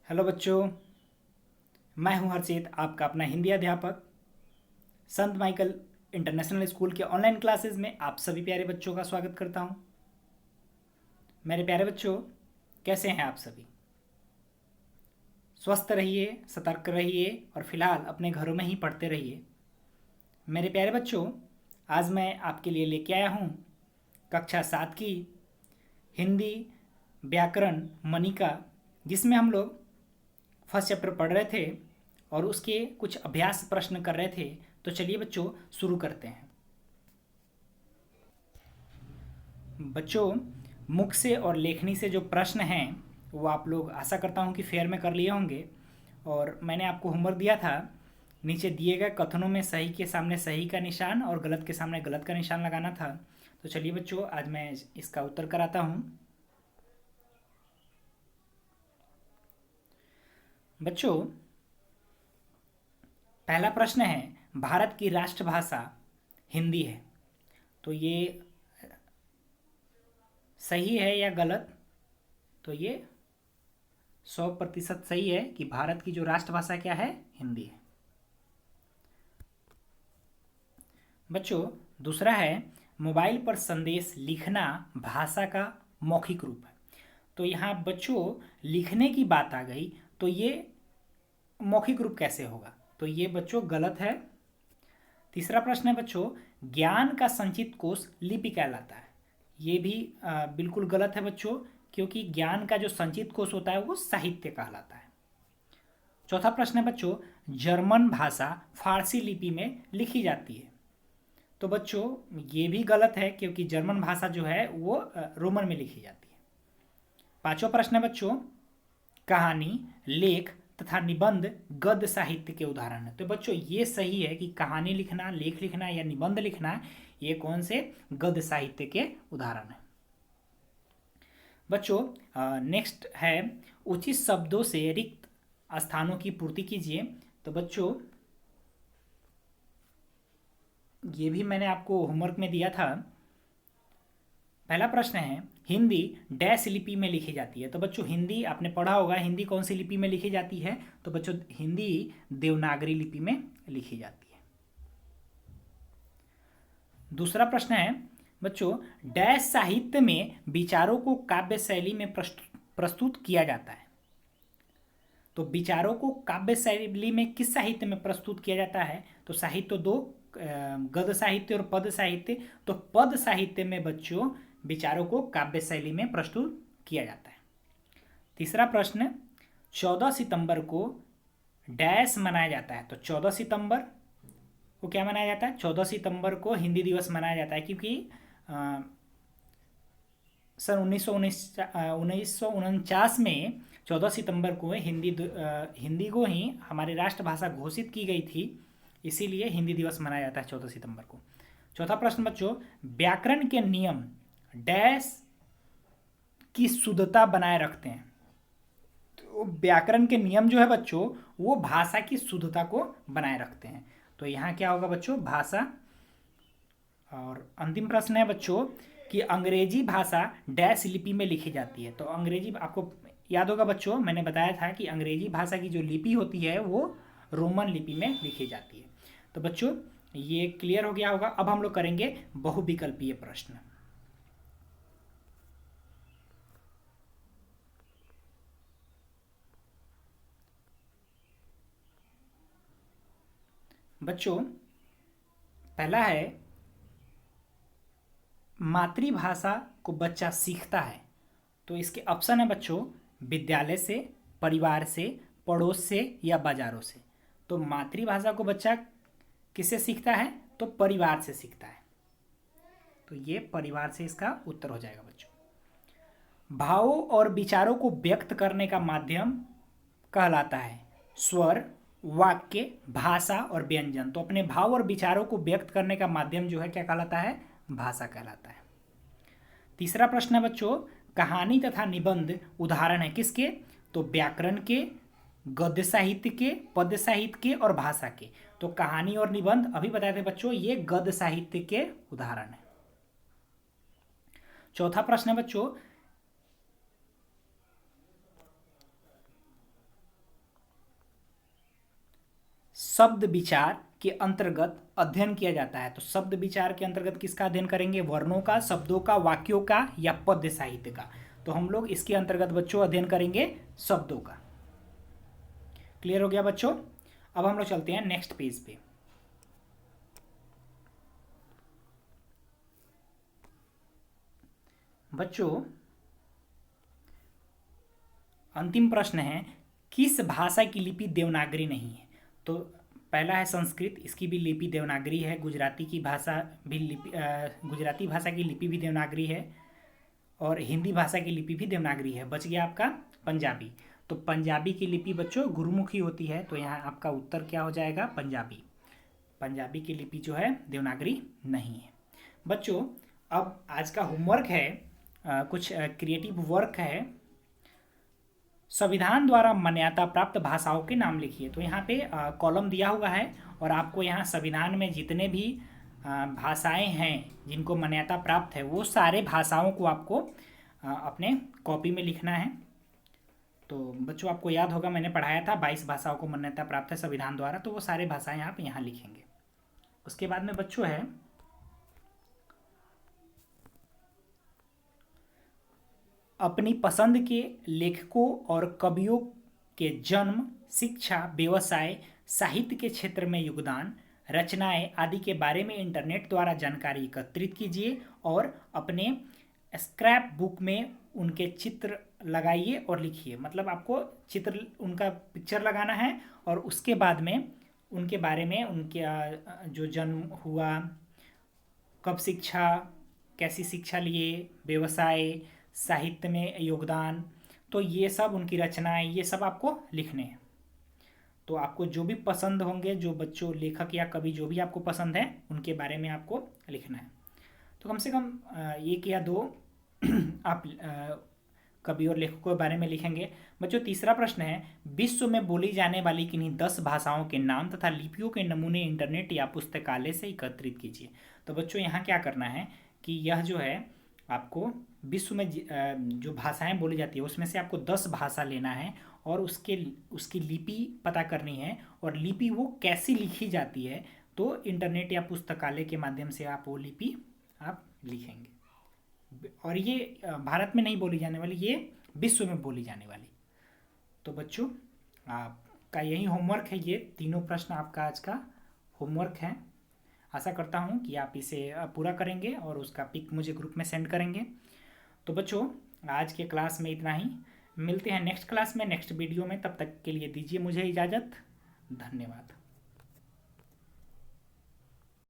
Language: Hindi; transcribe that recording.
हेलो बच्चों, मैं हूं हर्षित, आपका अपना हिंदी अध्यापक। संत माइकल इंटरनेशनल स्कूल के ऑनलाइन क्लासेस में आप सभी प्यारे बच्चों का स्वागत करता हूं। मेरे प्यारे बच्चों, कैसे हैं आप सभी? स्वस्थ रहिए, सतर्क रहिए और फिलहाल अपने घरों में ही पढ़ते रहिए। मेरे प्यारे बच्चों, आज मैं आपके लिए लेके आया हूं कक्षा 7 की हिंदी व्याकरण मनिका, जिसमें हम लोग फर्स्ट चैप्टर पढ़ रहे थे और उसके कुछ अभ्यास प्रश्न कर रहे थे। तो चलिए बच्चों, शुरू करते हैं। बच्चों, मुख से और लेखनी से जो प्रश्न हैं वो आप लोग आशा करता हूँ कि फेयर में कर लिए होंगे। और मैंने आपको होमवर्क दिया था, नीचे दिए गए कथनों में सही के सामने सही का निशान और गलत के सामने गलत का निशान लगाना था। तो चलिए बच्चों, आज मैं इसका उत्तर कराता हूँ। बच्चों, पहला प्रश्न है, भारत की राष्ट्रभाषा हिंदी है। तो ये सही है या गलत? तो ये 100% सही है कि भारत की जो राष्ट्रभाषा क्या है, हिंदी है। बच्चों, दूसरा है, मोबाइल पर संदेश लिखना भाषा का मौखिक रूप है। तो यहाँ बच्चों लिखने की बात आ गई, तो ये मौखिक रूप कैसे होगा? तो ये बच्चों गलत है। तीसरा प्रश्न है बच्चों, ज्ञान का संचित कोश लिपि कहलाता है। ये भी बिल्कुल गलत है बच्चों, क्योंकि ज्ञान का जो संचित कोश होता है वो साहित्य कहलाता है। चौथा प्रश्न है बच्चों, जर्मन भाषा फारसी लिपि में लिखी जाती है। तो बच्चों ये भी गलत है, क्योंकि जर्मन भाषा जो है वो रोमन में लिखी जाती है। पांचवा प्रश्न है बच्चों, कहानी, लेख तथा निबंध गद्य साहित्य के उदाहरण है। तो बच्चों ये सही है कि कहानी लिखना, लेख लिखना या निबंध लिखना ये कौन से गद्य साहित्य के उदाहरण है। बच्चों नेक्स्ट है, उचित शब्दों से रिक्त स्थानों की पूर्ति कीजिए। तो बच्चों ये भी मैंने आपको होमवर्क में दिया था। पहला प्रश्न है, हिंदी डैश लिपि में लिखी जाती है। तो बच्चों हिंदी आपने पढ़ा होगा, हिंदी कौन सी लिपि में लिखी जाती है? तो बच्चों हिंदी देवनागरी लिपि में लिखी जाती है। दूसरा प्रश्न है बच्चों, डैश साहित्य में विचारों को काव्य शैली में प्रस्तुत किया जाता है। तो विचारों को काव्य शैली में किस साहित्य में प्रस्तुत किया जाता है? तो साहित्य दो, गद्य साहित्य और पद साहित्य। तो पद साहित्य में बच्चों विचारों को काव्य शैली में प्रस्तुत किया जाता है। तीसरा प्रश्न, 14 सितंबर को डैश मनाया जाता है। तो 14 सितंबर को क्या मनाया जाता है? 14 सितंबर को हिंदी दिवस मनाया जाता है, क्योंकि सन 1949 में 14 सितंबर को हिंदी को ही हमारी राष्ट्रभाषा घोषित की गई थी, इसीलिए हिंदी दिवस मनाया जाता है 14 सितंबर को। चौथा प्रश्न बच्चों, व्याकरण के नियम डैश की शुद्धता बनाए रखते हैं। तो व्याकरण के नियम जो है बच्चों वो भाषा की शुद्धता को बनाए रखते हैं। तो यहाँ क्या होगा बच्चों? भाषा। और अंतिम प्रश्न है बच्चों कि अंग्रेजी भाषा डैश लिपि में लिखी जाती है। तो अंग्रेजी, आपको याद होगा बच्चों, मैंने बताया था कि अंग्रेजी भाषा की जो लिपि होती है वो रोमन लिपि में लिखी जाती है। तो बच्चों ये क्लियर हो गया होगा। अब हम लोग करेंगे बहुविकल्पीय प्रश्न। बच्चों पहला है, मातृभाषा को बच्चा सीखता है। तो इसके ऑप्शन है बच्चों, विद्यालय से, परिवार से, पड़ोस से या बाजारों से। तो मातृभाषा को बच्चा किससे सीखता है? तो परिवार से सीखता है। तो ये परिवार से इसका उत्तर हो जाएगा बच्चों। भावों और विचारों को व्यक्त करने का माध्यम कहलाता है स्वर, वाक्य, भाषा और व्यंजन। तो अपने भाव और विचारों को व्यक्त करने का माध्यम जो है क्या कहलाता है? भाषा कहलाता है। तीसरा प्रश्न है बच्चों, कहानी तथा निबंध उदाहरण है किसके? तो व्याकरण के, गद्य साहित्य के, पद्य साहित्य के और भाषा के। तो कहानी और निबंध अभी बताए थे बच्चों, ये गद्य साहित्य के उदाहरण है। चौथा प्रश्न है बच्चों, शब्द विचार के अंतर्गत अध्ययन किया जाता है। तो शब्द विचार के अंतर्गत किसका अध्ययन करेंगे? वर्णों का, शब्दों का, वाक्यों का या पद्य साहित्य का। तो हम लोग इसके अंतर्गत बच्चों अध्ययन करेंगे शब्दों का। क्लियर हो गया बच्चों? अब हम लोग चलते हैं नेक्स्ट पेज पे। बच्चों अंतिम प्रश्न है, किस भाषा की लिपि देवनागरी नहीं है? तो पहला है संस्कृत, इसकी भी लिपि देवनागरी है। गुजराती की भाषा भी गुजराती भाषा की लिपि भी देवनागरी है और हिंदी भाषा की लिपि भी देवनागरी है। बच गया आपका पंजाबी। तो पंजाबी की लिपि बच्चों गुरुमुखी होती है, तो यहाँ आपका उत्तर क्या हो जाएगा? पंजाबी। पंजाबी की लिपि जो है देवनागरी नहीं है। बच्चों अब आज का होमवर्क है, कुछ क्रिएटिव वर्क है। संविधान द्वारा मान्यता प्राप्त भाषाओं के नाम लिखिए। तो यहाँ पे कॉलम दिया हुआ है और आपको यहाँ संविधान में जितने भी भाषाएं हैं जिनको मान्यता प्राप्त है वो सारे भाषाओं को आपको अपने कॉपी में लिखना है। तो बच्चों आपको याद होगा मैंने पढ़ाया था 22 भाषाओं को मान्यता प्राप्त है संविधान द्वारा, तो वो सारे भाषाएं आप यहाँ लिखेंगे। उसके बाद में बच्चों है अपनी पसंद के लेखकों और कवियों के जन्म, शिक्षा, व्यवसाय, साहित्य के क्षेत्र में योगदान, रचनाएं आदि के बारे में इंटरनेट द्वारा जानकारी एकत्रित कीजिए और अपने स्क्रैप बुक में उनके चित्र लगाइए और लिखिए। मतलब आपको चित्र उनका पिक्चर लगाना है और उसके बाद में उनके बारे में उनके जो जन्म हुआ, कब शिक्षा, कैसी शिक्षा लिए, व्यवसाय, साहित्य में योगदान, तो ये सब उनकी रचनाएं, ये सब आपको लिखने हैं। तो आपको जो भी पसंद होंगे, जो बच्चों लेखक या कवि जो भी आपको पसंद है उनके बारे में आपको लिखना है। तो कम से कम एक या दो आप कवि और लेखकों के बारे में लिखेंगे। बच्चों तीसरा प्रश्न है, विश्व में बोली जाने वाली किन्हीं 10 भाषाओं के नाम तथा लिपियों के नमूने इंटरनेट या पुस्तकालय से एकत्रित कीजिए। तो बच्चों यहाँ क्या करना है कि यह जो है आपको विश्व में जो भाषाएं बोली जाती है उसमें से आपको 10 भाषा लेना है और उसकी लिपि पता करनी है और लिपि वो कैसी लिखी जाती है। तो इंटरनेट या पुस्तकालय के माध्यम से आप वो लिपि आप लिखेंगे। और ये भारत में नहीं बोली जाने वाली, ये विश्व में बोली जाने वाली। तो बच्चों आपका यही होमवर्क है, ये तीनों प्रश्न आपका आज का होमवर्क है। आशा करता हूँ कि आप इसे पूरा करेंगे और उसका पिक मुझे ग्रुप में सेंड करेंगे। तो बच्चों आज के क्लास में इतना ही, मिलते हैं नेक्स्ट क्लास में, नेक्स्ट वीडियो में। तब तक के लिए दीजिए मुझे इजाज़त। धन्यवाद।